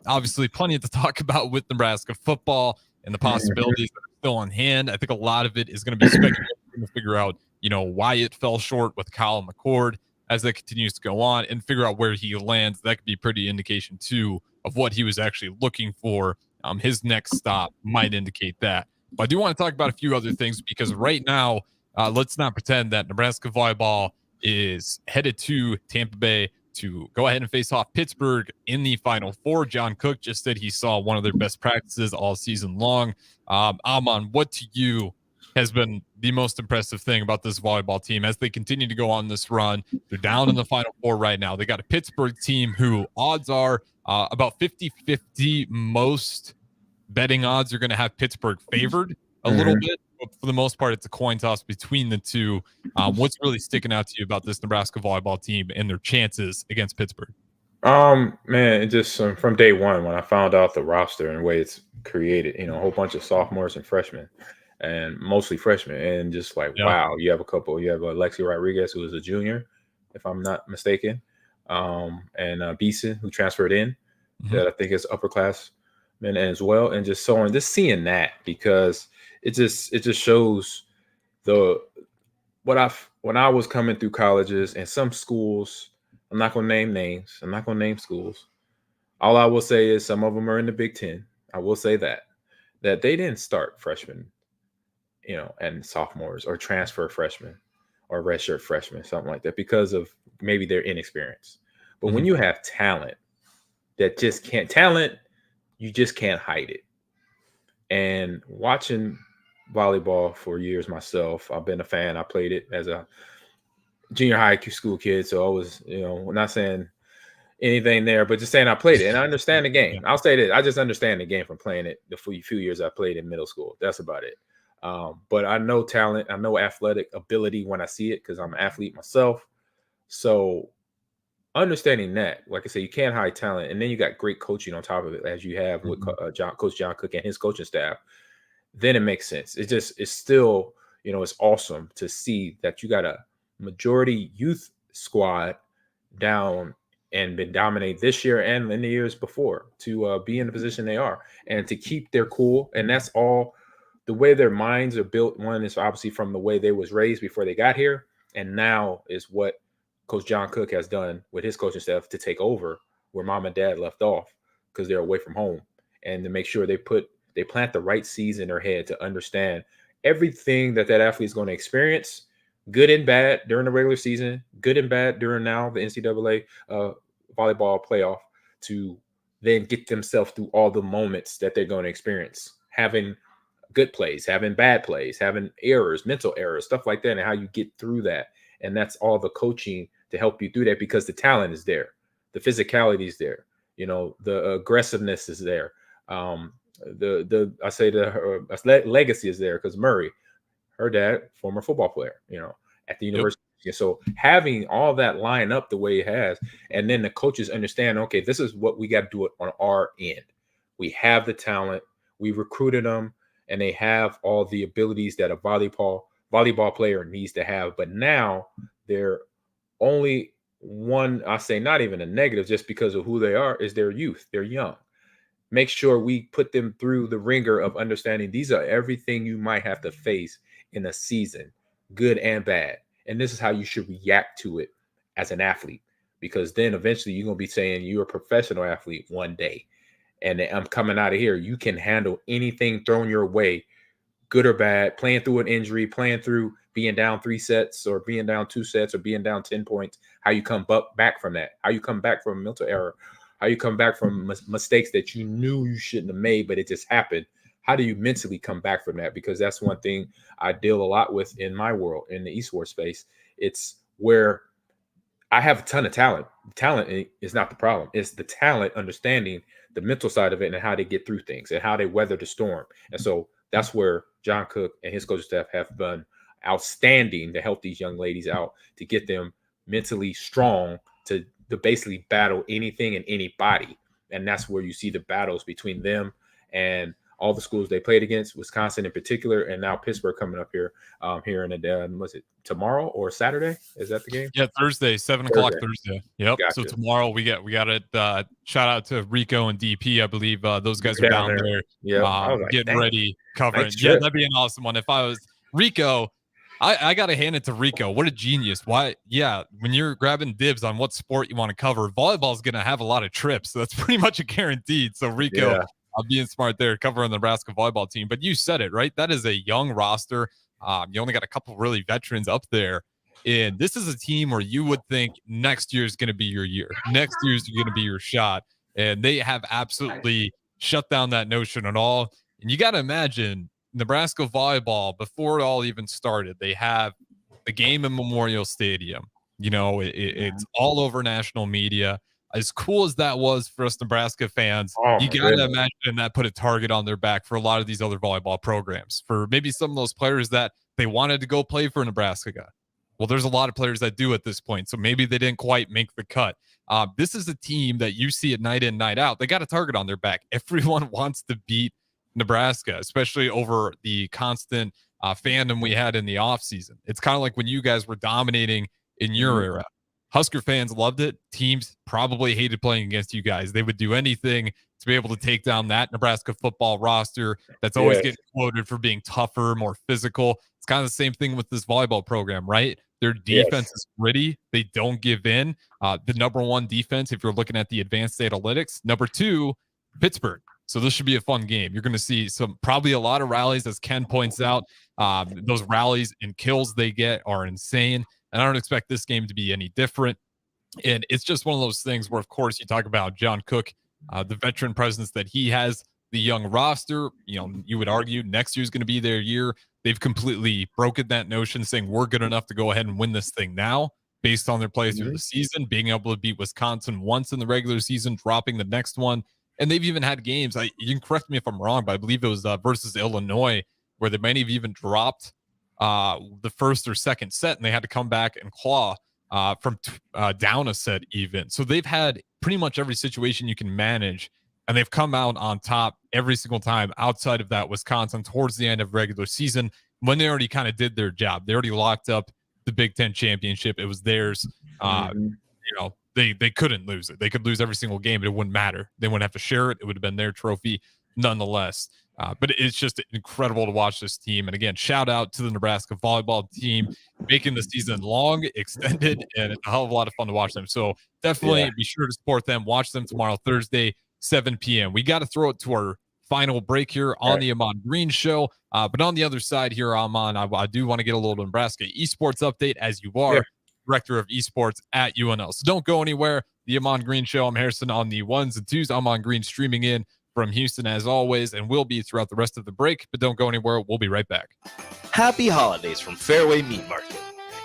Obviously, plenty to talk about with Nebraska football and the possibilities that are still on hand. I think a lot of it is going to be speculative to figure out, why it fell short with Kyle McCord as that continues to go on and figure out where he lands. That could be pretty indication, too, of what he was actually looking for his next stop might indicate that. But I do want to talk about a few other things because right now, let's not pretend that Nebraska volleyball is headed to Tampa Bay to go ahead and face off Pittsburgh in the Final Four. John Cook just said he saw one of their best practices all season long. Ahman, what to you has been the most impressive thing about this volleyball team as they continue to go on this run? They're down in the Final Four right now. They got a Pittsburgh team who odds are about 50-50. Most betting odds are going to have Pittsburgh favored a little bit, but for the most part, it's a coin toss between the two. What's really sticking out to you about this Nebraska volleyball team and their chances against Pittsburgh? Man, it just from day one when I found out the roster and the way it's created, a whole bunch of sophomores and freshmen, and mostly freshmen, and just like, wow, you have Alexi Rodriguez, who is a junior, if I'm not mistaken, and Beeson, who transferred in, that I think is upperclassman as well, and just so on. Just seeing that, because it just shows when I was coming through colleges and some schools. I'm not going to name names. I'm not going to name schools. All I will say is some of them are in the Big Ten. I will say that they didn't start freshmen, and sophomores or transfer freshmen or redshirt freshmen, something like that, because of maybe their inexperience. But when you have talent you just can't hide it. And watching volleyball for years myself, I've been a fan. I played it as a junior high school kid, so I was, not saying anything there, but just saying I played it and I understand the game. I'll say that I just understand the game from playing it the few years I played in middle school. That's about it. But I know talent, I know athletic ability when I see it because I'm an athlete myself. So understanding that, like I said, you can't hide talent, and then you got great coaching on top of it, as you have with Coach John Cook and his coaching staff. Then it makes sense. It's still, it's awesome to see that you got a majority youth squad down and been dominated this year and in the years before to be in the position they are and to keep their cool. And that's all the way their minds are built. One is obviously from the way they was raised before they got here. And now is what Coach John Cook has done with his coaching staff to take over where mom and dad left off because they're away from home, and to make sure they plant the right seeds in their head to understand everything that athlete is going to experience, good and bad during the regular season, good and bad during now the NCAA volleyball playoff, to then get themselves through all the moments that they're going to experience, having good plays, having bad plays, having errors, mental errors, stuff like that, and how you get through that. And that's all the coaching to help you through that, because the talent is there, the physicality is there, the aggressiveness is there. Legacy is there because Murray, her dad, former football player, at the university. So having all that line up the way it has, and then the coaches understand, okay, this is what we got to do it on our end. We have the talent, we recruited them, and they have all the abilities that a volleyball player needs to have. But now they're only one, I say not even a negative, just because of who they are, is their youth. They're young. Make sure we put them through the ringer of understanding these are everything you might have to face in a season, good and bad. And this is how you should react to it as an athlete, because then eventually you're going to be saying you're a professional athlete one day. And I'm coming out of here. You can handle anything thrown your way, good or bad, playing through an injury, playing through being down 3 sets or being down 2 sets or being down 10 points, how you come back from that, how you come back from a mental error, how you come back from mistakes that you knew you shouldn't have made, but it just happened. How do you mentally come back from that? Because that's one thing I deal a lot with in my world, in the esports space. It's where I have a ton of talent. Talent is not the problem. It's the talent, understanding the mental side of it and how they get through things and how they weather the storm. And so that's where John Cook and his coaching staff have been outstanding to help these young ladies out, to get them mentally strong to basically battle anything and anybody. And that's where you see the battles between them and all the schools they played against, Wisconsin in particular, and now Pittsburgh coming up here, here in the was it tomorrow or Saturday? Is that the game? Yeah, Thursday, 7 o'clock Thursday. Yep. Gotcha. So tomorrow we got it. Shout out to Rico and DP. I believe those guys are down there. Yeah, getting ready, covering. Nice, yeah, that'd be an awesome one. If I was Rico, I got to hand it to Rico. What a genius. Why? Yeah, when you're grabbing dibs on what sport you want to cover, volleyball is going to have a lot of trips. So that's pretty much a guaranteed. So Rico, being smart there, covering the Nebraska volleyball team. But you said it, right? That is a young roster. You only got a couple really veterans up there. And this is a team where you would think next year is going to be your year. Next year is going to be your shot. And they have absolutely shut down that notion at all. And you got to imagine Nebraska volleyball, before it all even started, they have the game in Memorial Stadium. You know, it's all over national media. As cool as that was for us Nebraska fans, you got to imagine that put a target on their back for a lot of these other volleyball programs, for maybe some of those players that they wanted to go play for Nebraska. Well, there's a lot of players that do at this point, so maybe they didn't quite make the cut. This is a team that you see it night in, night out. They got a target on their back. Everyone wants to beat Nebraska, especially over the constant fandom we had in the offseason. It's kind of like when you guys were dominating in your era. Husker fans loved it. Teams probably hated playing against you guys. They would do anything to be able to take down that Nebraska football roster that's always getting quoted for being tougher, more physical. It's kind of the same thing with this volleyball program, right? Their defense is gritty. They don't give in. The number one defense, if you're looking at the advanced analytics, number two, Pittsburgh. So this should be a fun game. You're going to see probably a lot of rallies, as Ken points out. Those rallies and kills they get are insane. And I don't expect this game to be any different. And it's just one of those things where, of course, you talk about John Cook, the veteran presence that he has, the young roster. You know, you would argue next year's going to be their year. They've completely broken that notion, saying we're good enough to go ahead and win this thing now based on their play through the season, being able to beat Wisconsin once in the regular season, dropping the next one. And they've even had games, you can correct me if I'm wrong, but I believe it was versus Illinois, where they might have even dropped the first or second set, and they had to come back and claw from down a set even. So they've had pretty much every situation you can manage, and they've come out on top every single time outside of that Wisconsin towards the end of regular season, when they already kind of did their job. They already locked up the Big Ten championship. It was theirs. You know, they couldn't lose it. They could lose every single game, but it wouldn't matter. They wouldn't have to share it. It would have been their trophy nonetheless. But it's just incredible to watch this team. And again, shout out to the Nebraska volleyball team making the season long, extended, and it's a hell of a lot of fun to watch them. So definitely be sure to support them. Watch them tomorrow, Thursday, 7 p.m. We got to throw it to our final break here on the Ahman Green Show. But on the other side here, Ahman, I do want to get a little Nebraska esports update, as you are director of esports at UNL. So don't go anywhere. The Ahman Green Show. I'm Harrison on the ones and twos. Ahman Green streaming in from Houston as always, and will be throughout the rest of the break. But don't go anywhere. We'll be right back. Happy holidays from Fairway Meat Market.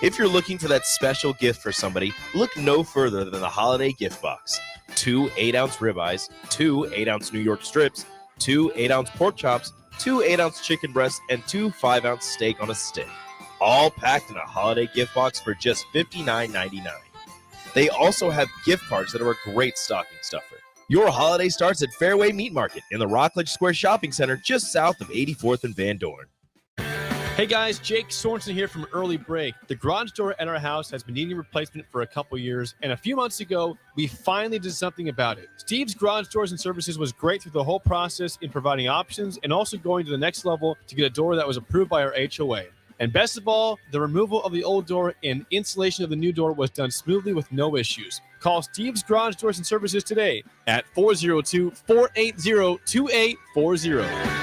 If you're looking for that special gift for somebody, look no further than the holiday gift box. 2 8-ounce ribeyes, 2 8-ounce New York strips, 2 8-ounce pork chops, 2 8-ounce chicken breasts, and 2 5-ounce steak on a stick. All packed in a holiday gift box for just $59.99. They also have gift cards that are a great stocking stuffer. Your holiday starts at Fairway Meat Market in the Rockledge Square Shopping Center just south of 84th and Van Dorn. Hey guys, Jake Sorensen here from Early Break. The garage door at our house has been needing replacement for a couple years, and a few months ago, we finally did something about it. Steve's Garage Doors and Services was great through the whole process in providing options and also going to the next level to get a door that was approved by our HOA. And best of all, the removal of the old door and installation of the new door was done smoothly with no issues. Call Steve's Garage Doors and Services today at 402-480-2840.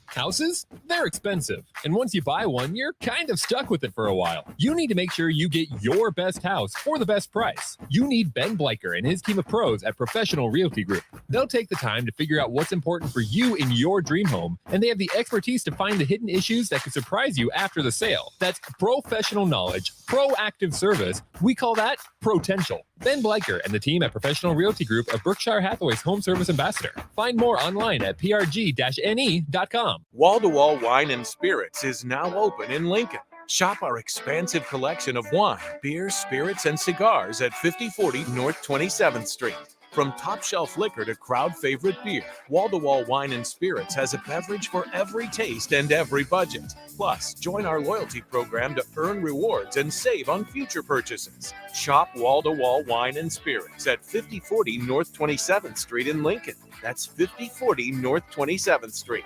Houses? They're expensive. And once you buy one, you're kind of stuck with it for a while. You need to make sure you get your best house for the best price. You need Ben Bleicher and his team of pros at Professional Realty Group. They'll take the time to figure out what's important for you in your dream home, and they have the expertise to find the hidden issues that could surprise you after the sale. That's professional knowledge, proactive service. We call that potential. Ben Bleicher and the team at Professional Realty Group are Berkshire Hathaway's home service ambassador. Find more online at prg-ne.com. Wall-to-Wall Wine and Spirits is now open in Lincoln. Shop our expansive collection of wine, beer, spirits, and cigars at 5040 North 27th Street. From top shelf liquor to crowd favorite beer, Wall-to-Wall Wine and Spirits has a beverage for every taste and every budget. Plus, join our loyalty program to earn rewards and save on future purchases. Shop Wall-to-Wall Wine and Spirits at 5040 North 27th Street in Lincoln. That's 5040 North 27th Street.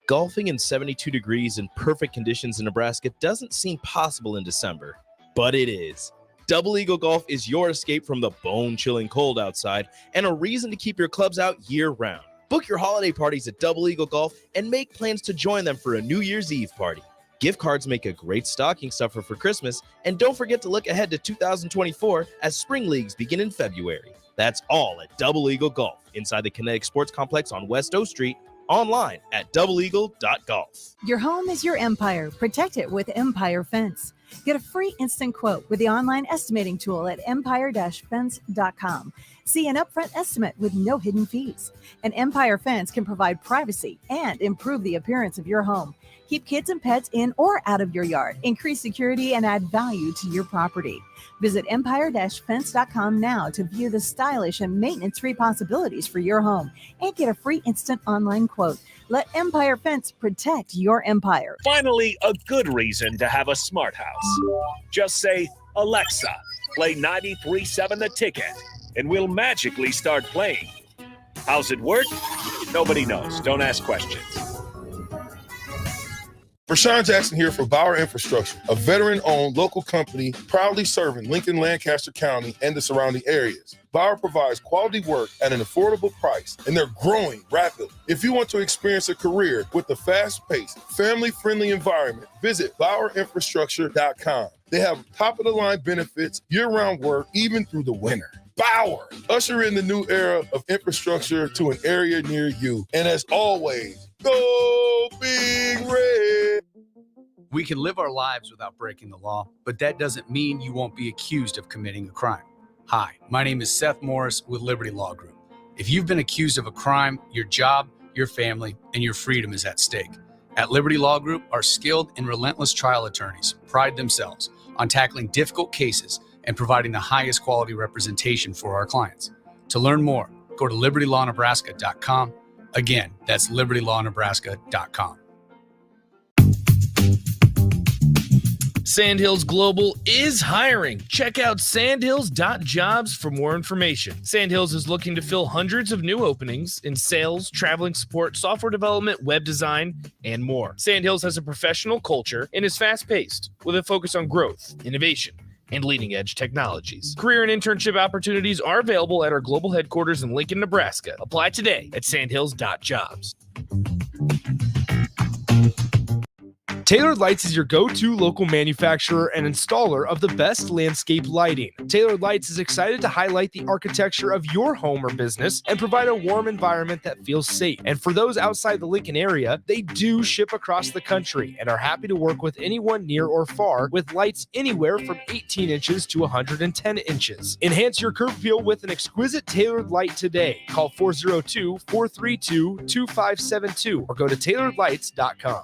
Golfing in 72 degrees and perfect conditions in Nebraska doesn't seem possible in December, but it is. Double Eagle Golf is your escape from the bone-chilling cold outside and a reason to keep your clubs out year-round. Book your holiday parties at Double Eagle Golf and make plans to join them for a New Year's Eve party. Gift cards make a great stocking stuffer for Christmas, and don't forget to look ahead to 2024 as spring leagues begin in February. That's all at Double Eagle Golf, inside the Kinetic Sports Complex on West O Street, online at doubleeagle.golf. Your home is your empire. Protect it with Empire Fence. Get a free instant quote with the online estimating tool at empire-fence.com. See an upfront estimate with no hidden fees. An Empire Fence can provide privacy and improve the appearance of your home. Keep kids and pets in or out of your yard. Increase security and add value to your property. Visit empire-fence.com now to view the stylish and maintenance-free possibilities for your home and get a free instant online quote. Let Empire Fence protect your empire. Finally, a good reason to have a smart house. Just say, Alexa, play 93.7 The Ticket, and we'll magically start playing. How's it work? Nobody knows. Don't ask questions. Rashawn Jackson here for Bauer Infrastructure, a veteran-owned local company proudly serving Lincoln, Lancaster County, and the surrounding areas. Bauer provides quality work at an affordable price, and they're growing rapidly. If you want to experience a career with a fast-paced, family-friendly environment, visit BauerInfrastructure.com. They have top-of-the-line benefits, year-round work, even through the winter. Bauer, usher in the new era of infrastructure to an area near you. And as always, go Big Red. We can live our lives without breaking the law, but that doesn't mean you won't be accused of committing a crime. Hi, my name is Seth Morris with Liberty Law Group. If you've been accused of a crime, your job, your family, and your freedom is at stake. At Liberty Law Group, our skilled and relentless trial attorneys pride themselves on tackling difficult cases and providing the highest quality representation for our clients. To learn more, go to libertylawnebraska.com. Again, that's libertylawnebraska.com. Sandhills Global is hiring. Check out sandhills.jobs for more information. Sandhills is looking to fill hundreds of new openings in sales, traveling support, software development, web design, and more. Sandhills has a professional culture and is fast-paced with a focus on growth, innovation, and leading-edge technologies. Career and internship opportunities are available at our global headquarters in Lincoln, Nebraska. Apply today at sandhills.jobs. Tailored Lights is your go-to local manufacturer and installer of the best landscape lighting. Tailored Lights is excited to highlight the architecture of your home or business and provide a warm environment that feels safe. And for those outside the Lincoln area, they do ship across the country and are happy to work with anyone near or far with lights anywhere from 18 inches to 110 inches. Enhance your curb appeal with an exquisite tailored light today. Call 402-432-2572 or go to tailoredlights.com.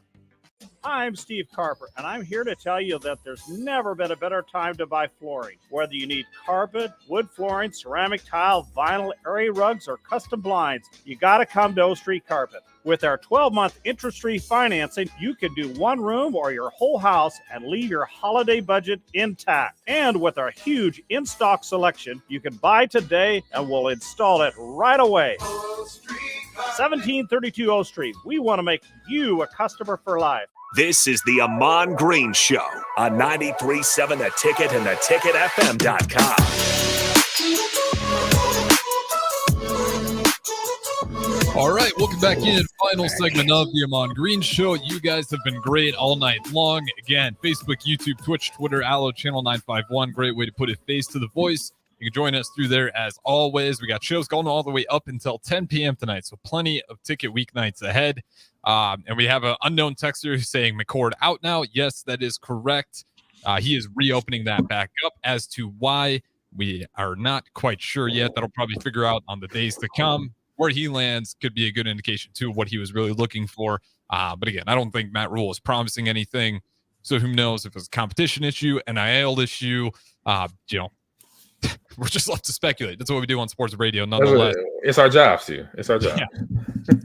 I'm Steve Carper, and I'm here to tell you that there's never been a better time to buy flooring. Whether you need carpet, wood flooring, ceramic tile, vinyl, area rugs, or custom blinds, you got to come to O Street Carpet. With our 12-month interest-free financing, you can do one room or your whole house and leave your holiday budget intact. And with our huge in-stock selection, you can buy today and we'll install it right away. 1732 O Street. We want to make you a customer for life. This is the Ahman Green Show on 93.7 The Ticket and theticketfm.com. All right, welcome back in. Final segment of the Ahman Green Show. You guys have been great all night long. Again, Facebook, YouTube, Twitch, Twitter, Allo, Channel 951. Great way to put a face to the voice. You can join us through there as always. We got shows going all the way up until 10 p.m. tonight, so plenty of ticket weeknights ahead. And we have an unknown texter saying McCord out now. Yes, that is correct. He is reopening that back up. As to why, we are not quite sure yet. That'll probably figure out on the days to come. Where he lands could be a good indication, too, of what he was really looking for. But again, I don't think Matt Rule is promising anything. So who knows if it's a competition issue, NIL issue, we're just left to speculate. That's what we do on sports radio, nonetheless. It's our job, Steve. It's our job. Yeah.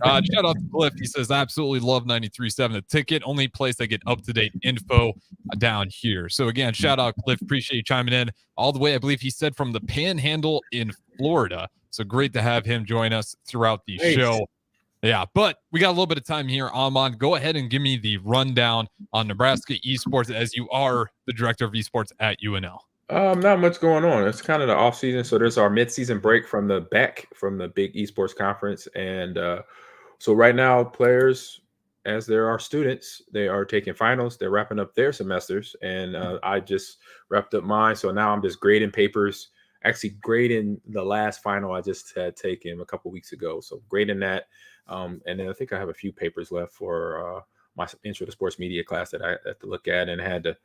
Shout out to Cliff. He says, absolutely love 93.7 The Ticket. Only place I get up-to-date info down here. So, again, shout out, Cliff. Appreciate you chiming in all the way, I believe he said, from the Panhandle in Florida. So, great to have him join us throughout the show. Yeah, but we got a little bit of time here. Ahman, go ahead and give me the rundown on Nebraska esports, as you are the director of esports at UNL. Not much going on. It's kind of the off season, so there's our mid-season break from the big esports conference, and so right now, players, as there are students, they are taking finals. They're wrapping up their semesters, and I just wrapped up mine. So now I'm just grading papers. Actually, grading the last final I just had taken a couple weeks ago. So grading that, and then I think I have a few papers left for my intro to sports media class that I have to look at, and had to.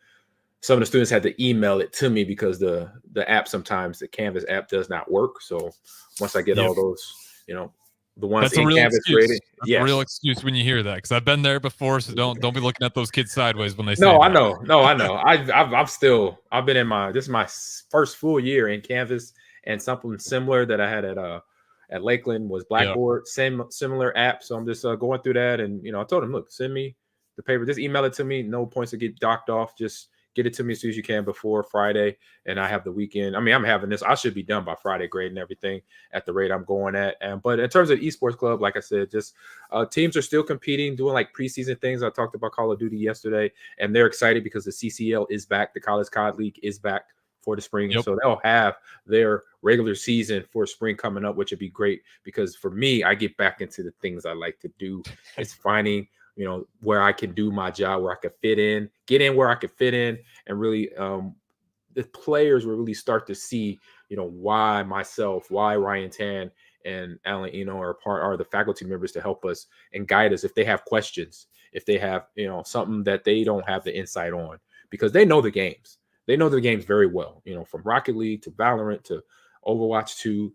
Some of the students had to email it to me because the app sometimes the Canvas app does not work. So once I get all those, the ones That's a in real Canvas excuse. graded, That's a real excuse when you hear that, because I've been there before. So don't be looking at those kids sideways when they say No, I that. know. No, I know. I've been in this is my first full year in Canvas, and something similar that I had at Lakeland was Blackboard, similar app. So I'm just going through that, and I told him, look, send me the paper, just email it to me. No points to get docked off. Just get it to me as soon as you can before Friday, and I have the weekend. I mean, I'm having this. I should be done by Friday, grading everything at the rate I'm going at. But in terms of esports club, like I said, just teams are still competing, doing like preseason things. I talked about Call of Duty yesterday, and they're excited because the CCL is back. The College COD League is back for the spring. So they'll have their regular season for spring coming up, which would be great because for me, I get back into the things I like to do. It's finding where I can do my job, where I can get in where I can fit in, and really the players will really start to see, why Ryan Tan and Alan, are the faculty members to help us and guide us if they have questions, if they have, something that they don't have the insight on, because they know the games. They know the games very well, from Rocket League to Valorant to Overwatch to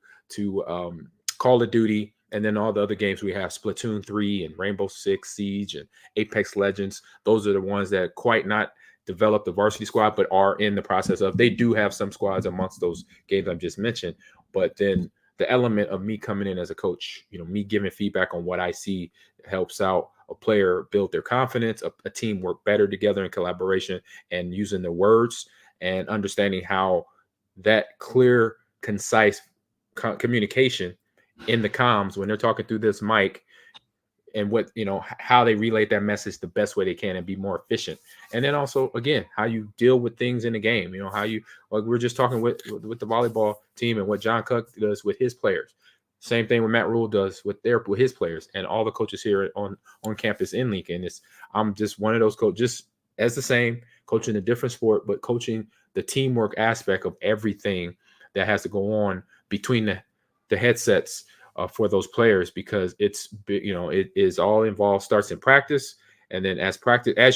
Call of Duty. And then all the other games we have, Splatoon 3 and Rainbow Six Siege and Apex Legends. Those are the ones that quite not developed the varsity squad, but are in the process of. They do have some squads amongst those games I've just mentioned. But then the element of me coming in as a coach, me giving feedback on what I see helps out a player build their confidence, a team work better together in collaboration and using their words and understanding how that clear, concise communication in the comms when they're talking through this mic and what how they relay that message the best way they can and be more efficient. And then also again how you deal with things in the game, how you, like we're just talking with the volleyball team and what John Cook does with his players, same thing what Matt Rule does with his players, and all the coaches here on campus in Lincoln. I'm just one of those coaches, as the same, coaching a different sport, but coaching the teamwork aspect of everything that has to go on between the headsets for those players, because it is all involved, starts in practice, and then as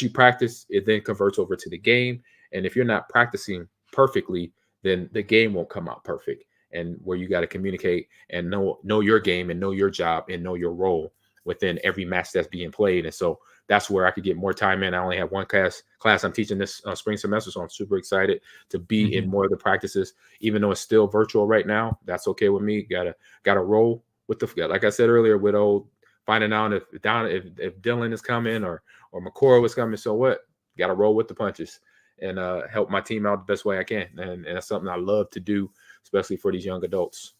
you practice, it then converts over to the game. And if you're not practicing perfectly, then the game won't come out perfect. And where you got to communicate and know your game and know your job and know your role within every match that's being played. And so that's where I could get more time in. I only have one class I'm teaching this spring semester, so I'm super excited to be in more of the practices, even though it's still virtual right now. That's okay with me. Gotta roll with like I said earlier, with finding out if Dylan is coming or McCora was coming. So what? Got to roll with the punches and help my team out the best way I can. And that's something I love to do, especially for these young adults.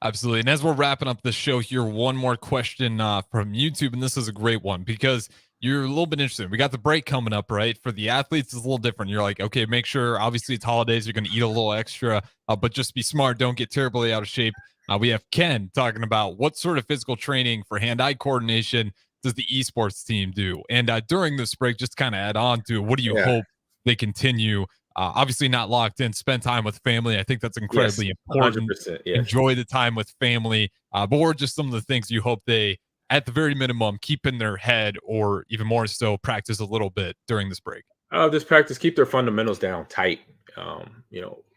Absolutely. And as we're wrapping up the show here, one more question from YouTube. And this is a great one because you're a little bit interested. We got the break coming up, right? For the athletes, it's a little different. You're like, okay, make sure, obviously it's holidays, you're going to eat a little extra, but just be smart. Don't get terribly out of shape. We have Ken talking about what sort of physical training for hand-eye coordination does the esports team do? And during this break, just kind of add on to what do you hope they continue? Obviously not locked in, spend time with family. I think that's incredibly important. 100%, yes. Enjoy the time with family. But what are just some of the things you hope they, at the very minimum, keep in their head, or even more so, practice a little bit during this break? This practice, keep their fundamentals down tight.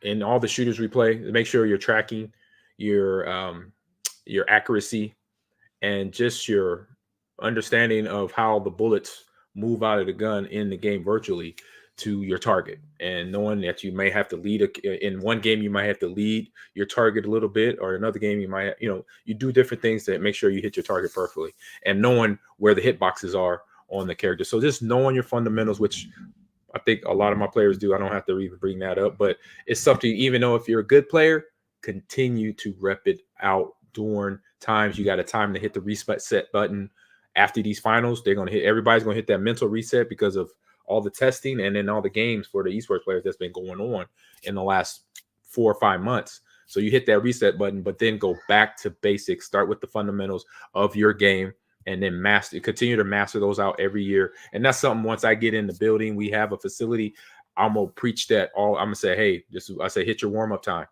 In all the shooters we play, make sure you're tracking your accuracy and just your understanding of how the bullets move out of the gun in the game virtually to your target, and knowing that you may have to lead in one game, you might have to lead your target a little bit, or another game you might, you do different things to make sure you hit your target perfectly, and knowing where the hitboxes are on the character. So just knowing your fundamentals, which I think a lot of my players do. I don't have to even bring that up, but it's something, even though if you're a good player, continue to rep it out during times. You got a time to hit the reset button after these finals. Everybody's going to hit that mental reset because of all the testing and then all the games for the esports players that's been going on in the last 4 or 5 months. So you hit that reset button, but then go back to basics, start with the fundamentals of your game, and then continue to master those out every year. And that's something, once I get in the building, we have a facility, I'm going to preach that all. I'm going to say, hey, hit your warm up time.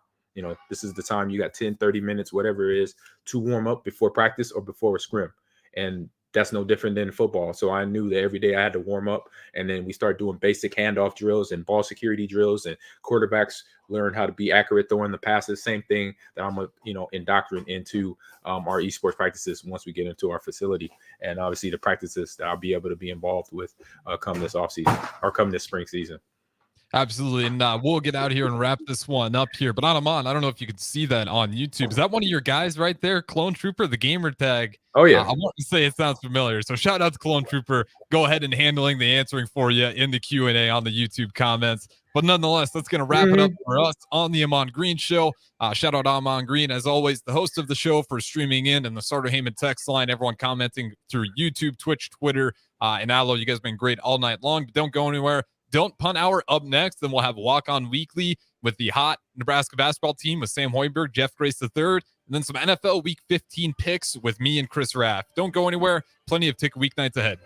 This is the time you got 10, 30 minutes, whatever it is, to warm up before practice or before a scrim. And that's no different than football. So I knew that every day I had to warm up, and then we start doing basic handoff drills and ball security drills, and quarterbacks learn how to be accurate throwing the passes. Same thing that I'm indoctrinate into our esports practices once we get into our facility, and obviously the practices that I'll be able to be involved with come this offseason or come this spring season. Absolutely. And we'll get out here and wrap this one up here. But Ahman, I don't know if you could see that on YouTube. Is that one of your guys right there, Clone Trooper, the gamer tag? Oh, yeah. I want to say it sounds familiar. So shout out to Clone Trooper. Go ahead and handling the answering for you in the Q&A on the YouTube comments. But nonetheless, that's going to wrap it up for us on the Ahman Green Show. Shout out Ahman Green, as always, the host of the show, for streaming in, and the Starter Heyman text line. Everyone commenting through YouTube, Twitch, Twitter, and Allo. You guys have been great all night long. But don't go anywhere. Don't Punt Hour up next. Then we'll have Walk On Weekly with the hot Nebraska basketball team with Sam Hoiberg, Jeff Grace III, and then some NFL Week 15 picks with me and Chris Raff. Don't go anywhere. Plenty of tick weeknights ahead.